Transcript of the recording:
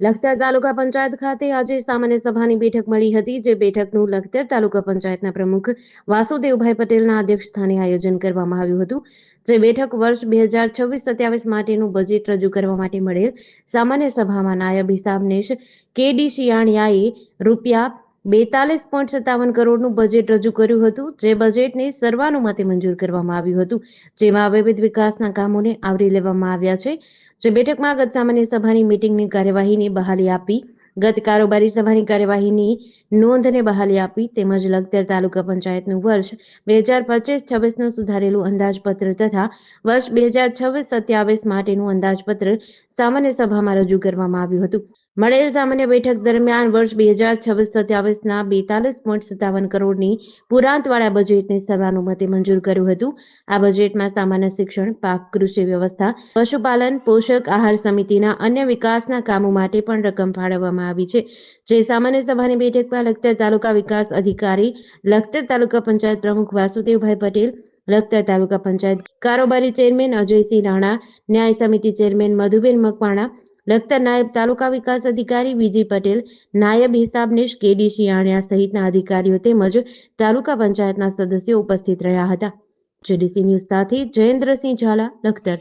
લખતર તાલુકા પંચાયત ખાતે આજે સામાન્ય સભાની બેઠક મળી હતી, જે બેઠકનું લખતર તાલુકા પંચાયતના પ્રમુખ વાસુદેવભાઈ પટેલના અધ્યક્ષસ્થાને આયોજન કરવામાં આવ્યું હતું. જે બેઠક વર્ષ 2026-27 માટેનું બજેટ રજૂ કરવા માટે મળેલ સામાન્ય સભામાં નાયબ હિસાબનીશ કે.ડી. શિયાણિયાએ ₹42.57 કરોડનું બજેટ રજૂ કર્યું હતું, જે બજેટને સર્વાનુમતે મંજૂર કરવામાં આવ્યું હતું, જેમાં વિવિધ વિકાસના કામોને આવરી લેવામાં આવ્યા છે. જે બેઠકમાં ગત સામાન્ય સભાની મીટિંગની કાર્યવાહીને બહાલી આપી, ગત કારોબારી સભાની કાર્યવાહીની નોંધને બહાલી આપી, તેમજ લખતર તાલુકા પંચાયતનું વર્ષ 2025-26નું સુધારેલું અંદાજપત્ર તથા વર્ષ 2026-27 માટેનું અંદાજપત્ર સામાન્ય સભામાં રજૂ કરવામાં આવ્યું હતું. મળેલ સામાન્ય બેઠક દરમિયાન વર્ષ 2026-27ના 42.57 કરોડની પુરાંતવાળા બજેટને સર્વાનુમતે મંજૂર કર્યું હતું. આ બજેટમાં સામાન્ય શિક્ષણ, પાક, કૃષિ વ્યવસ્થા, પશુપાલન, પોષક આહાર સમિતિના અન્ય વિકાસના કામો માટે પણ રકમ ફાળવવામાં આવી છે. જે સામાન્ય સભાની બેઠકમાં લખતર તાલુકા વિકાસ અધિકારી, લખતર તાલુકા પંચાયત પ્રમુખ વાસુદેવભાઈ પટેલ, લખતર તાલુકા પંચાયત કારોબારી ચેરમેન અજયસિંહ રાણા, ન્યાય સમિતિ ચેરમેન મધુબેન મકવાણા, લખતર નાયબ તાલુકા વિકાસ અધિકારી વીજી પટેલ, નાયબ હિસાબનીશ કે.ડી. શિયાણિયા સહિતના અધિકારીઓ તેમજ તાલુકા પંચાયતના સદસ્યો ઉપસ્થિત રહ્યા હતા. જેડીસી ન્યૂઝ સાથે જયેન્દ્રસિંહ ઝાલા, લખતર.